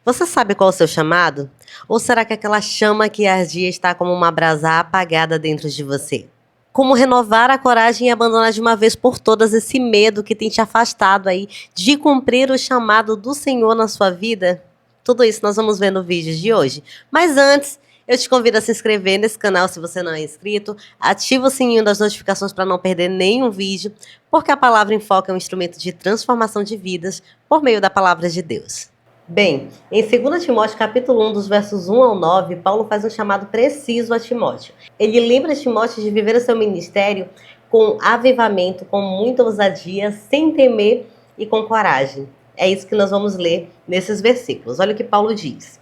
Você sabe qual é o seu chamado? Ou será que aquela chama que ardia está como uma brasa apagada dentro de você? Como renovar a coragem e abandonar de uma vez por todas esse medo que tem te afastado aí de cumprir o chamado do Senhor na sua vida? Tudo isso nós vamos ver no vídeo de hoje. Mas antes, eu te convido a se inscrever nesse canal se você não é inscrito, ativa o sininho das notificações para não perder nenhum vídeo, porque a Palavra em Foco é um instrumento de transformação de vidas por meio da Palavra de Deus. Bem, em 2 Timóteo capítulo 1, dos versos 1 ao 9, Paulo faz um chamado preciso a Timóteo. Ele lembra Timóteo de viver o seu ministério com avivamento, com muita ousadia, sem temer e com coragem. É isso que nós vamos ler nesses versículos. Olha o que Paulo diz.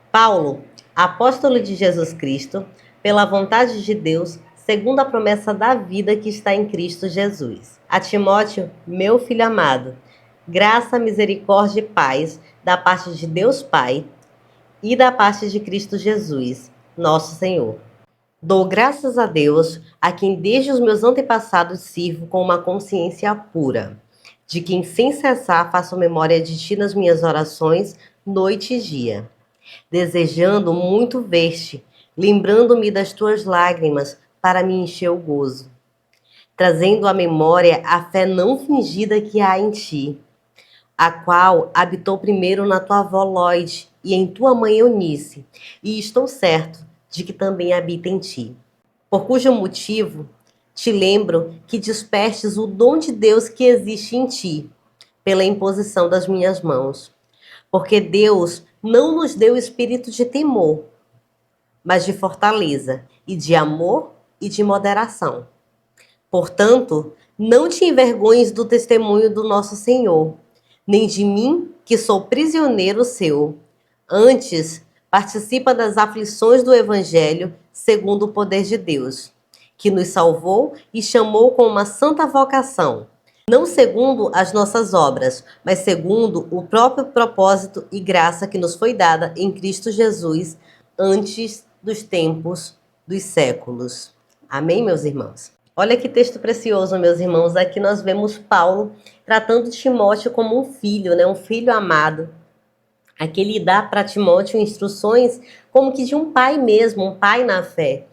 Paulo, apóstolo de Jesus Cristo, pela vontade de Deus, segundo a promessa da vida que está em Cristo Jesus. A Timóteo, meu filho amado, graça, misericórdia e paz da parte de Deus Pai e da parte de Cristo Jesus, nosso Senhor. Dou graças a Deus, a quem desde os meus antepassados sirvo com uma consciência pura, de quem sem cessar faço memória de ti nas minhas orações, noite e dia, desejando muito ver-te, lembrando-me das tuas lágrimas para me encher o gozo, trazendo à memória a fé não fingida que há em ti, a qual habitou primeiro na tua avó Lóide e em tua mãe Eunice, e estou certo de que também habita em ti. Por cujo motivo te lembro que despertes o dom de Deus que existe em ti, pela imposição das minhas mãos. Porque Deus não nos deu espírito de temor, mas de fortaleza, e de amor e de moderação. Portanto, não te envergonhes do testemunho do nosso Senhor, nem de mim, que sou prisioneiro seu. Antes, participa das aflições do Evangelho, segundo o poder de Deus, que nos salvou e chamou com uma santa vocação, não segundo as nossas obras, mas segundo o próprio propósito e graça que nos foi dada em Cristo Jesus, antes dos tempos dos séculos. Amém, meus irmãos? Olha que texto precioso, meus irmãos. Aqui nós vemos Paulo tratando Timóteo como um filho, né? Um filho amado. Aqui ele dá para Timóteo instruções como que de um pai mesmo, um pai na fé.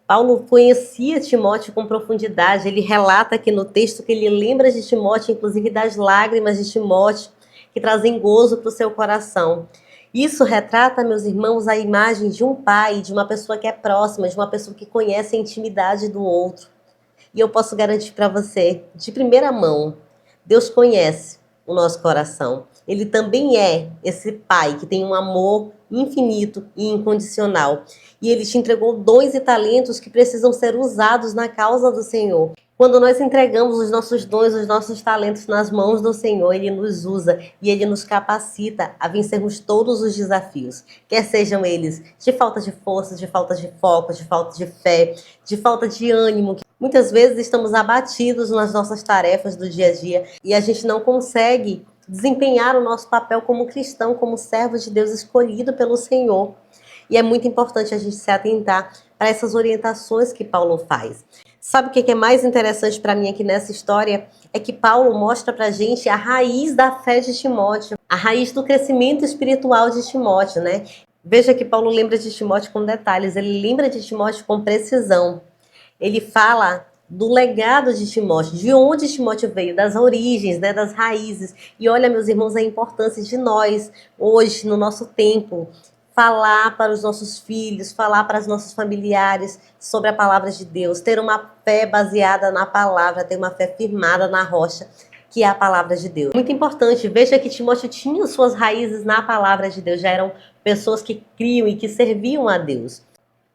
Paulo conhecia Timóteo com profundidade. Ele relata aqui no texto que ele lembra de Timóteo, inclusive das lágrimas de Timóteo, que trazem gozo para o seu coração. Isso retrata, meus irmãos, a imagem de um pai, de uma pessoa que é próxima, de uma pessoa que conhece a intimidade do outro. E eu posso garantir para você, de primeira mão, Deus conhece o nosso coração. Ele também é esse pai que tem um amor infinito e incondicional. E ele te entregou dons e talentos que precisam ser usados na causa do Senhor. Quando nós entregamos os nossos dons, os nossos talentos nas mãos do Senhor, Ele nos usa e Ele nos capacita a vencermos todos os desafios, quer sejam eles de falta de força, de falta de foco, de falta de fé, de falta de ânimo. Muitas vezes estamos abatidos nas nossas tarefas do dia a dia e a gente não consegue desempenhar o nosso papel como cristão, como servo de Deus escolhido pelo Senhor. E é muito importante a gente se atentar para essas orientações que Paulo faz. Sabe o que é mais interessante para mim aqui nessa história? É que Paulo mostra para a gente a raiz da fé de Timóteo, a raiz do crescimento espiritual de Timóteo, né? Veja que Paulo lembra de Timóteo com detalhes, ele lembra de Timóteo com precisão. Ele fala do legado de Timóteo, de onde Timóteo veio, das origens, né, das raízes. E olha, meus irmãos, a importância de nós, hoje, no nosso tempo, falar para os nossos filhos, falar para os nossos familiares sobre a palavra de Deus, ter uma fé baseada na palavra, ter uma fé firmada na rocha, que é a palavra de Deus. Muito importante, veja que Timóteo tinha suas raízes na palavra de Deus, já eram pessoas que criam e que serviam a Deus.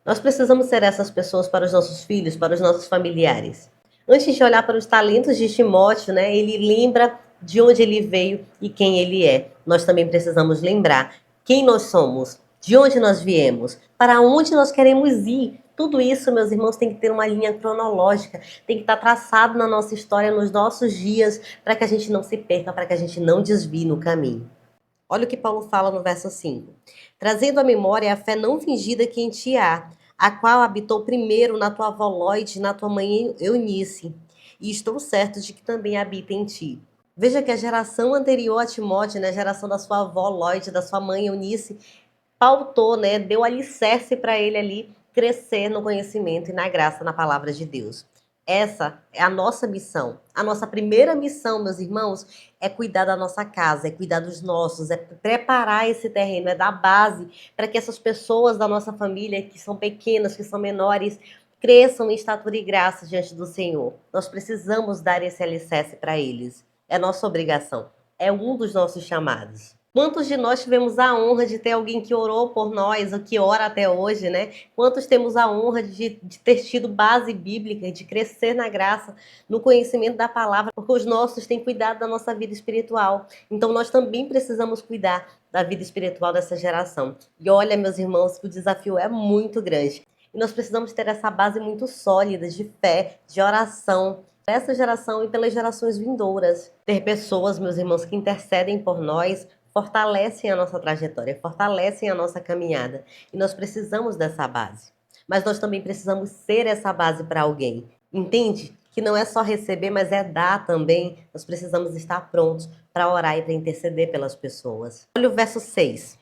Nós precisamos ser essas pessoas para os nossos filhos, para os nossos familiares. Antes de olhar para os talentos de Timóteo, né, ele lembra de onde ele veio e quem ele é. Nós também precisamos lembrar quem nós somos, de onde nós viemos, para onde nós queremos ir. Tudo isso, meus irmãos, tem que ter uma linha cronológica, tem que estar traçado na nossa história, nos nossos dias, para que a gente não se perca, para que a gente não desvie no caminho. Olha o que Paulo fala no verso 5. Trazendo à memória a fé não fingida que em ti há, a qual habitou primeiro na tua avó Lóide e na tua mãe Eunice, e estou certo de que também habita em ti. Veja que a geração anterior a Timóteo, né, a geração da sua avó Lloyd, da sua mãe Eunice, pautou, né, deu alicerce para ele ali crescer no conhecimento e na graça na palavra de Deus. Essa é a nossa missão. A nossa primeira missão, meus irmãos, é cuidar da nossa casa, é cuidar dos nossos, é preparar esse terreno, é dar base para que essas pessoas da nossa família, que são pequenas, que são menores, cresçam em estatura e graça diante do Senhor. Nós precisamos dar esse alicerce para eles. É nossa obrigação. É um dos nossos chamados. Quantos de nós tivemos a honra de ter alguém que orou por nós, ou que ora até hoje, né? Quantos temos a honra de ter tido base bíblica, de crescer na graça, no conhecimento da palavra, porque os nossos têm cuidado da nossa vida espiritual. Então nós também precisamos cuidar da vida espiritual dessa geração. E olha, meus irmãos, que o desafio é muito grande. E nós precisamos ter essa base muito sólida de fé, de oração, essa geração e pelas gerações vindouras. Ter pessoas, meus irmãos, que intercedem por nós, fortalecem a nossa trajetória, fortalecem a nossa caminhada. E nós precisamos dessa base. Mas nós também precisamos ser essa base para alguém. Entende? Que não é só receber, mas é dar também. Nós precisamos estar prontos para orar e para interceder pelas pessoas. Olha o verso 6.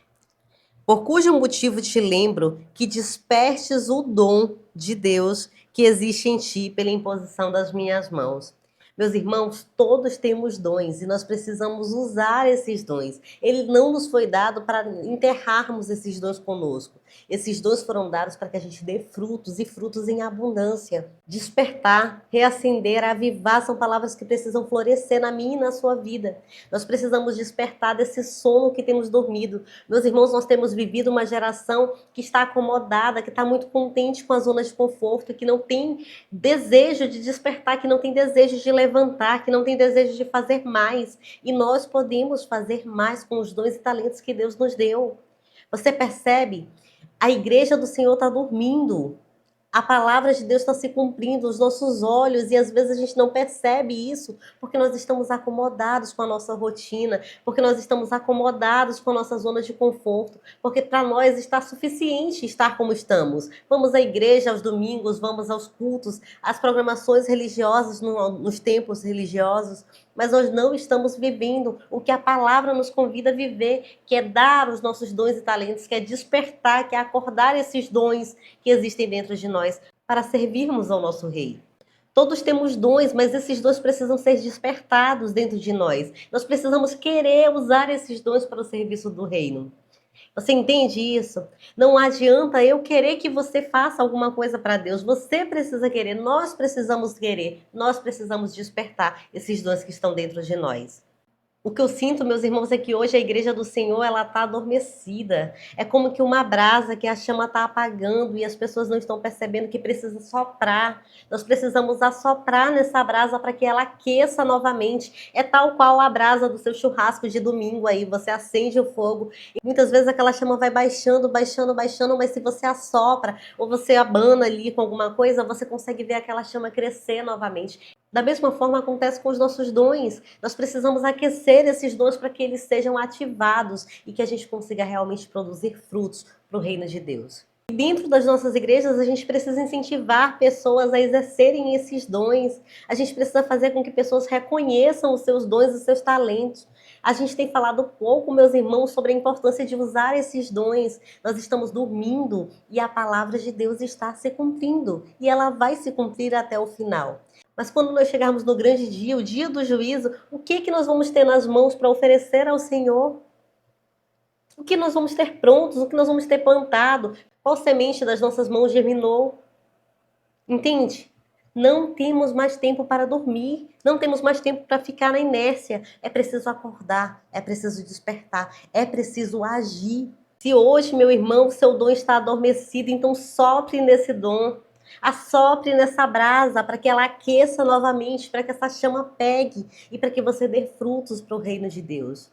Por cujo motivo te lembro que despertes o dom de Deus que existe em ti pela imposição das minhas mãos. Meus irmãos, todos temos dons e nós precisamos usar esses dons. Ele não nos foi dado para enterrarmos esses dons conosco. Esses dons foram dados para que a gente dê frutos e frutos em abundância. Despertar, reacender, avivar são palavras que precisam florescer na minha e na sua vida. Nós precisamos despertar desse sono que temos dormido. Meus irmãos, nós temos vivido uma geração que está acomodada, que está muito contente com a zona de conforto, que não tem desejo de despertar, que não tem desejo de levantar, que não tem desejo de fazer mais. E nós podemos fazer mais com os dons e talentos que Deus nos deu. Você percebe? A igreja do Senhor está dormindo. A palavra de Deus está se cumprindo aos nossos olhos e às vezes a gente não percebe isso porque nós estamos acomodados com a nossa rotina, porque nós estamos acomodados com a nossa zona de conforto, porque para nós está suficiente estar como estamos. Vamos à igreja aos domingos, vamos aos cultos, às programações religiosas nos templos religiosos, mas nós não estamos vivendo o que a palavra nos convida a viver, que é dar os nossos dons e talentos, que é despertar, que é acordar esses dons que existem dentro de nós para servirmos ao nosso Rei. Todos temos dons, mas esses dons precisam ser despertados dentro de nós. Nós precisamos querer usar esses dons para o serviço do reino. Você entende isso? Não adianta eu querer que você faça alguma coisa para Deus. Você precisa querer, nós precisamos querer, nós precisamos despertar esses dons que estão dentro de nós. O que eu sinto, meus irmãos, é que hoje a igreja do Senhor, ela está adormecida. É como que uma brasa que a chama está apagando e as pessoas não estão percebendo que precisa soprar. Nós precisamos assoprar nessa brasa para que ela aqueça novamente. É tal qual a brasa do seu churrasco de domingo aí. Você acende o fogo e muitas vezes aquela chama vai baixando, baixando, baixando, mas se você assopra ou você abana ali com alguma coisa, você consegue ver aquela chama crescer novamente. Da mesma forma acontece com os nossos dons. Nós precisamos aquecer esses dons para que eles sejam ativados e que a gente consiga realmente produzir frutos para o reino de Deus. E dentro das nossas igrejas, a gente precisa incentivar pessoas a exercerem esses dons. A gente precisa fazer com que pessoas reconheçam os seus dons e os seus talentos. A gente tem falado pouco, meus irmãos, sobre a importância de usar esses dons. Nós estamos dormindo e a palavra de Deus está se cumprindo. E ela vai se cumprir até o final. Mas quando nós chegarmos no grande dia, o dia do juízo, o que nós vamos ter nas mãos para oferecer ao Senhor? O que nós vamos ter prontos? O que nós vamos ter plantado? Qual semente das nossas mãos germinou? Entende? Não temos mais tempo para dormir, não temos mais tempo para ficar na inércia. É preciso acordar, é preciso despertar, é preciso agir. Se hoje, meu irmão, o seu dom está adormecido, então sopre nesse dom. Assopre nessa brasa para que ela aqueça novamente, para que essa chama pegue e para que você dê frutos para o reino de Deus.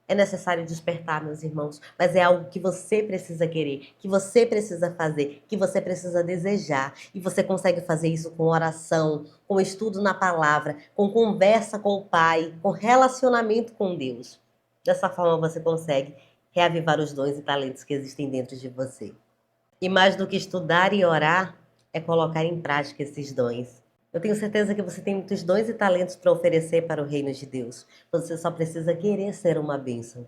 É necessário despertar, meus irmãos, mas é algo que você precisa querer, que você precisa fazer, que você precisa desejar. E você consegue fazer isso com oração, com estudo na palavra, com conversa com o Pai, com relacionamento com Deus. Dessa forma você consegue reavivar os dons e talentos que existem dentro de você. E mais do que estudar e orar, é colocar em prática esses dons. Eu tenho certeza que você tem muitos dons e talentos para oferecer para o reino de Deus. Você só precisa querer ser uma bênção.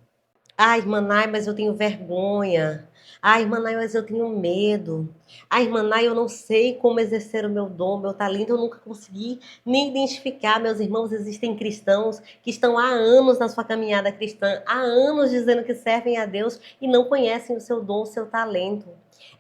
Ai, irmã Nai, mas eu tenho vergonha. Ai, irmã Nai, mas eu tenho medo. Ai, irmã Nai, eu não sei como exercer o meu dom, meu talento. Eu nunca consegui nem identificar. Meus irmãos, existem cristãos que estão há anos na sua caminhada cristã, há anos dizendo que servem a Deus e não conhecem o seu dom, o seu talento.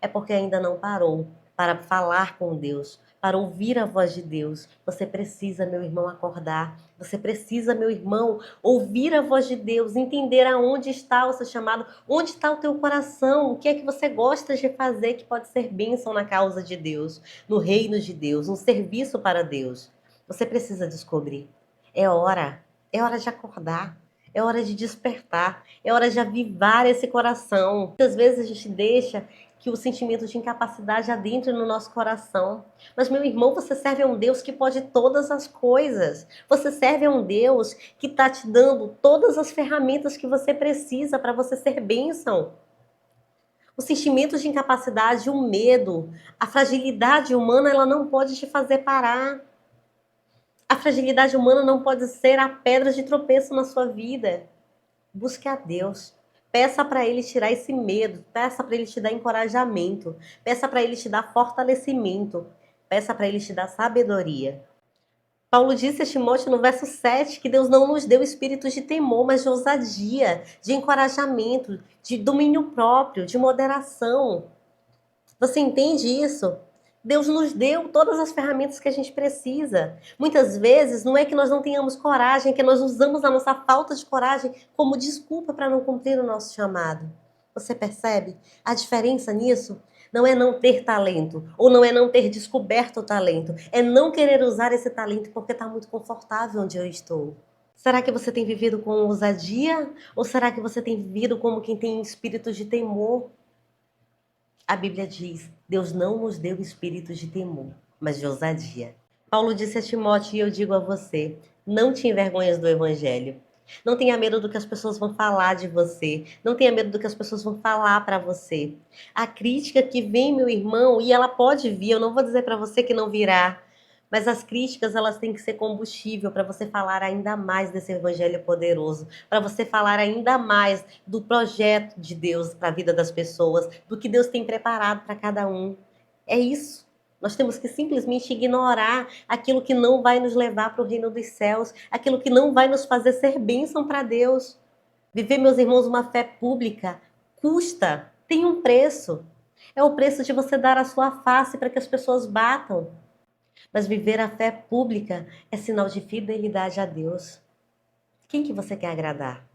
É porque ainda não parou para falar com Deus, para ouvir a voz de Deus. Você precisa, meu irmão, acordar. Você precisa, meu irmão, ouvir a voz de Deus, entender aonde está o seu chamado, onde está o teu coração, o que é que você gosta de fazer que pode ser bênção na causa de Deus, no reino de Deus, um serviço para Deus. Você precisa descobrir. É hora de acordar. É hora de despertar, é hora de avivar esse coração. Muitas vezes a gente deixa que o sentimento de incapacidade adentre no nosso coração. Mas, meu irmão, você serve a um Deus que pode todas as coisas. Você serve a um Deus que está te dando todas as ferramentas que você precisa para você ser bênção. O sentimento de incapacidade, o medo, a fragilidade humana, ela não pode te fazer parar. A fragilidade humana não pode ser a pedra de tropeço na sua vida. Busque a Deus. Peça para Ele tirar esse medo. Peça para Ele te dar encorajamento. Peça para Ele te dar fortalecimento. Peça para Ele te dar sabedoria. Paulo disse a Timóteo no verso 7 que Deus não nos deu espírito de temor, mas de ousadia, de encorajamento, de domínio próprio, de moderação. Você entende isso? Deus nos deu todas as ferramentas que a gente precisa. Muitas vezes não é que nós não tenhamos coragem, é que nós usamos a nossa falta de coragem como desculpa para não cumprir o nosso chamado. Você percebe a diferença nisso? Não é não ter talento, ou não é não ter descoberto o talento, é não querer usar esse talento porque está muito confortável onde eu estou. Será que você tem vivido com ousadia? Ou será que você tem vivido como quem tem espírito de temor? A Bíblia diz: Deus não nos deu espírito de temor, mas de ousadia. Paulo disse a Timóteo, e eu digo a você: não te envergonhes do Evangelho. Não tenha medo do que as pessoas vão falar de você. Não tenha medo do que as pessoas vão falar para você. A crítica que vem, meu irmão, e ela pode vir, eu não vou dizer para você que não virá, mas as críticas, elas têm que ser combustível para você falar ainda mais desse evangelho poderoso, para você falar ainda mais do projeto de Deus para a vida das pessoas, do que Deus tem preparado para cada um. É isso. Nós temos que simplesmente ignorar aquilo que não vai nos levar para o reino dos céus, aquilo que não vai nos fazer ser bênção para Deus. Viver, meus irmãos, uma fé pública custa, tem um preço. É o preço de você dar a sua face para que as pessoas batam. Mas viver a fé pública é sinal de fidelidade a Deus. Quem que você quer agradar?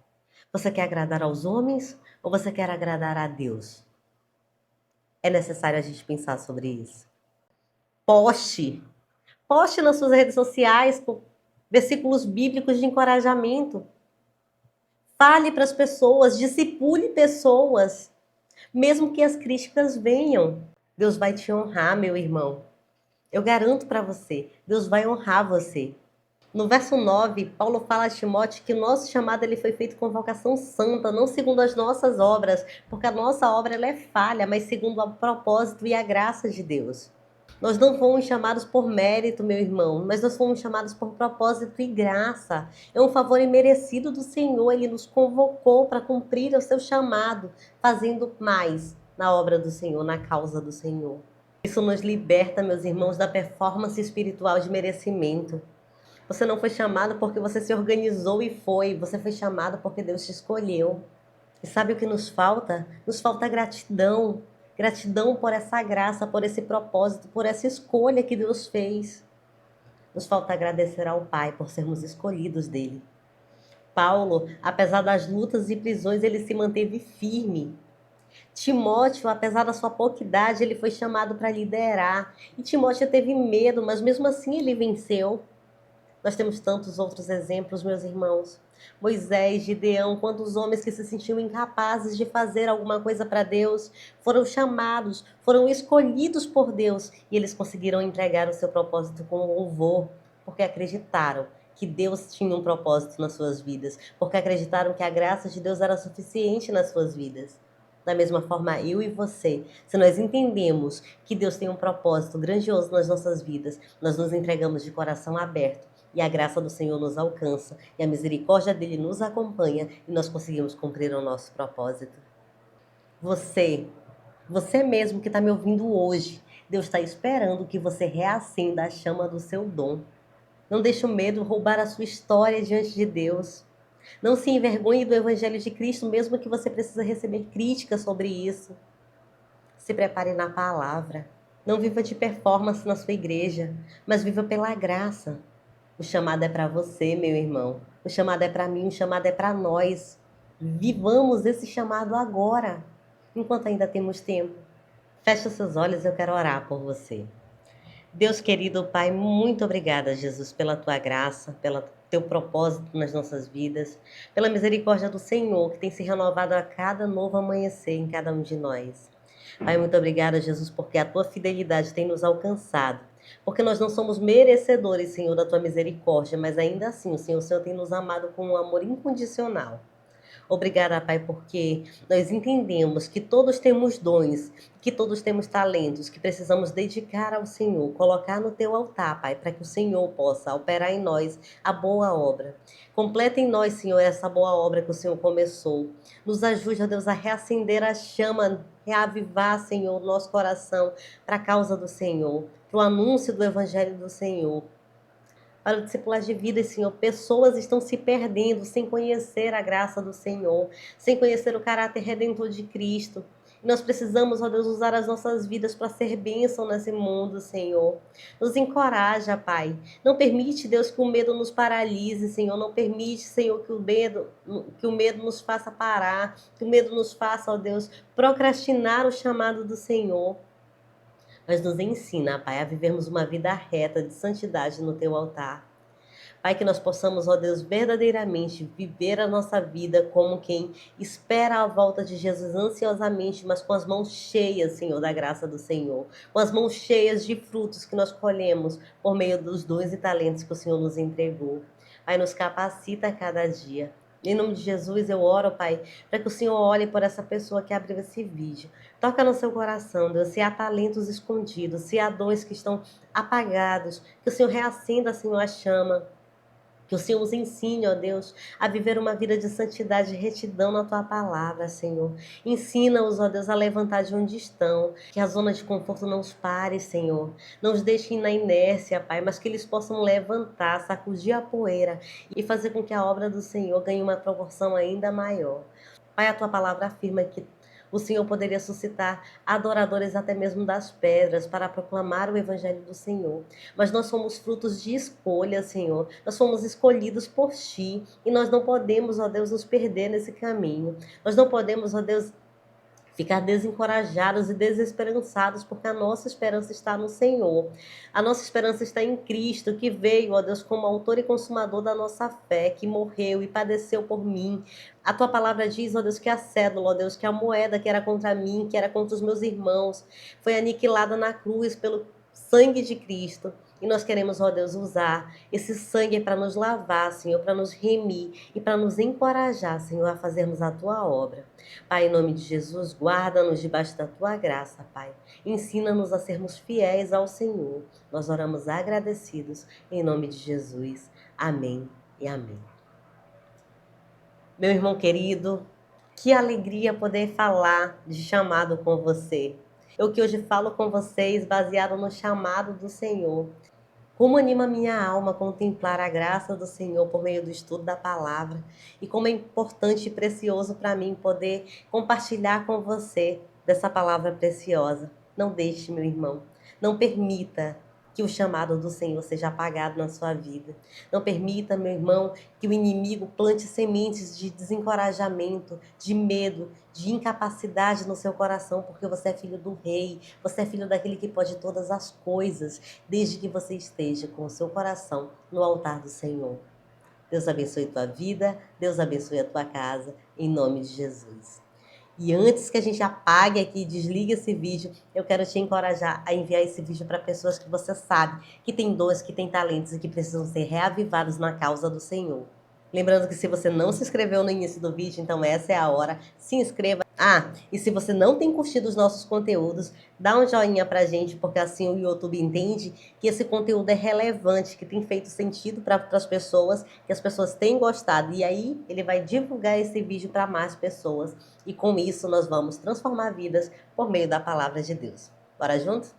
Você quer agradar aos homens ou você quer agradar a Deus? É necessário a gente pensar sobre isso. Poste. Poste nas suas redes sociais com versículos bíblicos de encorajamento. Fale para as pessoas, discipule pessoas, mesmo que as críticas venham. Deus vai te honrar, meu irmão. Eu garanto para você, Deus vai honrar você. No verso 9, Paulo fala a Timóteo que o nosso chamado ele foi feito com vocação santa, não segundo as nossas obras, porque a nossa obra ela é falha, mas segundo o propósito e a graça de Deus. Nós não fomos chamados por mérito, meu irmão, mas nós fomos chamados por propósito e graça. É um favor imerecido do Senhor, Ele nos convocou para cumprir o seu chamado, fazendo mais na obra do Senhor, na causa do Senhor. Isso nos liberta, meus irmãos, da performance espiritual de merecimento. Você não foi chamado porque você se organizou e foi. Você foi chamado porque Deus te escolheu. E sabe o que nos falta? Nos falta gratidão. Gratidão por essa graça, por esse propósito, por essa escolha que Deus fez. Nos falta agradecer ao Pai por sermos escolhidos dele. Paulo, apesar das lutas e prisões, ele se manteve firme. Timóteo, apesar da sua pouca idade, ele foi chamado para liderar. E Timóteo teve medo, mas mesmo assim ele venceu. Nós temos tantos outros exemplos, meus irmãos. Moisés, Gideão, quantos homens que se sentiam incapazes de fazer alguma coisa para Deus, foram chamados, foram escolhidos por Deus e eles conseguiram entregar o seu propósito com louvor, porque acreditaram que Deus tinha um propósito nas suas vidas, porque acreditaram que a graça de Deus era suficiente nas suas vidas. Da mesma forma, eu e você, se nós entendemos que Deus tem um propósito grandioso nas nossas vidas, nós nos entregamos de coração aberto e a graça do Senhor nos alcança e a misericórdia dele nos acompanha e nós conseguimos cumprir o nosso propósito. Você, você mesmo que está me ouvindo hoje, Deus está esperando que você reacenda a chama do seu dom. Não deixe o medo roubar a sua história diante de Deus. Não se envergonhe do Evangelho de Cristo, mesmo que você precise receber críticas sobre isso. Se prepare na palavra. Não viva de performance na sua igreja, mas viva pela graça. O chamado é para você, meu irmão. O chamado é para mim, o chamado é para nós. Vivamos esse chamado agora, enquanto ainda temos tempo. Feche os seus olhos, eu quero orar por você. Deus querido Pai, muito obrigada, Jesus, pela tua graça, pelo teu propósito nas nossas vidas, pela misericórdia do Senhor, que tem se renovado a cada novo amanhecer em cada um de nós. Pai, muito obrigada, Jesus, porque a tua fidelidade tem nos alcançado. Porque nós não somos merecedores, Senhor, da tua misericórdia, mas ainda assim, o Senhor tem nos amado com um amor incondicional. Obrigada, Pai, porque nós entendemos que todos temos dons, que todos temos talentos, que precisamos dedicar ao Senhor, colocar no teu altar, Pai, para que o Senhor possa operar em nós a boa obra. Completa em nós, Senhor, essa boa obra que o Senhor começou. Nos ajude, ó Deus, a reacender a chama, reavivar, Senhor, o nosso coração para a causa do Senhor, para o anúncio do Evangelho do Senhor. Para o discipular de vida, Senhor, pessoas estão se perdendo sem conhecer a graça do Senhor, sem conhecer o caráter redentor de Cristo. E nós precisamos, ó Deus, usar as nossas vidas para ser bênção nesse mundo, Senhor. Nos encoraja, Pai. Não permite, Deus, que o medo nos paralise, Senhor. Não permite, Senhor, que o medo nos faça parar, que o medo nos faça, ó Deus, procrastinar o chamado do Senhor. Mas nos ensina, Pai, a vivermos uma vida reta de santidade no teu altar. Pai, que nós possamos, ó Deus, verdadeiramente viver a nossa vida como quem espera a volta de Jesus ansiosamente, mas com as mãos cheias, Senhor, da graça do Senhor, com as mãos cheias de frutos que nós colhemos por meio dos dons e talentos que o Senhor nos entregou. Pai, nos capacita a cada dia. Em nome de Jesus, eu oro, Pai, para que o Senhor olhe por essa pessoa que abriu esse vídeo. Toca no seu coração, Deus, se há talentos escondidos, se há dons que estão apagados, que o Senhor reacenda, Senhor, a chama. Que o Senhor os ensine, ó Deus, a viver uma vida de santidade e retidão na tua palavra, Senhor. Ensina-os, ó Deus, a levantar de onde estão. Que a zona de conforto não os pare, Senhor. Não os deixem na inércia, Pai, mas que eles possam levantar, sacudir a poeira e fazer com que a obra do Senhor ganhe uma proporção ainda maior. Pai, a tua palavra afirma que o Senhor poderia suscitar adoradores até mesmo das pedras para proclamar o evangelho do Senhor. Mas nós somos frutos de escolha, Senhor. Nós fomos escolhidos por Ti e nós não podemos, ó Deus, nos perder nesse caminho. Nós não podemos, ó Deus, ficar desencorajados e desesperançados, porque a nossa esperança está no Senhor. A nossa esperança está em Cristo, que veio, ó Deus, como autor e consumador da nossa fé, que morreu e padeceu por mim. A tua palavra diz, ó Deus, que a cédula, ó Deus, que a moeda que era contra mim, que era contra os meus irmãos, foi aniquilada na cruz pelo sangue de Cristo. E nós queremos, ó Deus, usar esse sangue para nos lavar, Senhor, para nos remir e para nos encorajar, Senhor, a fazermos a tua obra. Pai, em nome de Jesus, guarda-nos debaixo da tua graça, Pai. Ensina-nos a sermos fiéis ao Senhor. Nós oramos agradecidos, em nome de Jesus. Amém e amém. Meu irmão querido, que alegria poder falar de chamado com você. Eu que hoje falo com vocês baseado no chamado do Senhor. Como anima minha alma contemplar a graça do Senhor por meio do estudo da palavra e como é importante e precioso para mim poder compartilhar com você dessa palavra preciosa. Não deixe, meu irmão, não permita que o chamado do Senhor seja apagado na sua vida. Não permita, meu irmão, que o inimigo plante sementes de desencorajamento, de medo, de incapacidade no seu coração, porque você é filho do Rei, você é filho daquele que pode todas as coisas, desde que você esteja com o seu coração no altar do Senhor. Deus abençoe a tua vida, Deus abençoe a tua casa, em nome de Jesus. E antes que a gente apague aqui e desligue esse vídeo, eu quero te encorajar a enviar esse vídeo para pessoas que você sabe que tem dons, que tem talentos e que precisam ser reavivados na causa do Senhor. Lembrando que se você não se inscreveu no início do vídeo, então essa é a hora. Se inscreva, Ah, e se você não tem curtido os nossos conteúdos, dá um joinha pra gente, porque assim o YouTube entende que esse conteúdo é relevante, que tem feito sentido para as pessoas, que as pessoas têm gostado. E aí ele vai divulgar esse vídeo para mais pessoas. E com isso nós vamos transformar vidas por meio da palavra de Deus. Bora junto?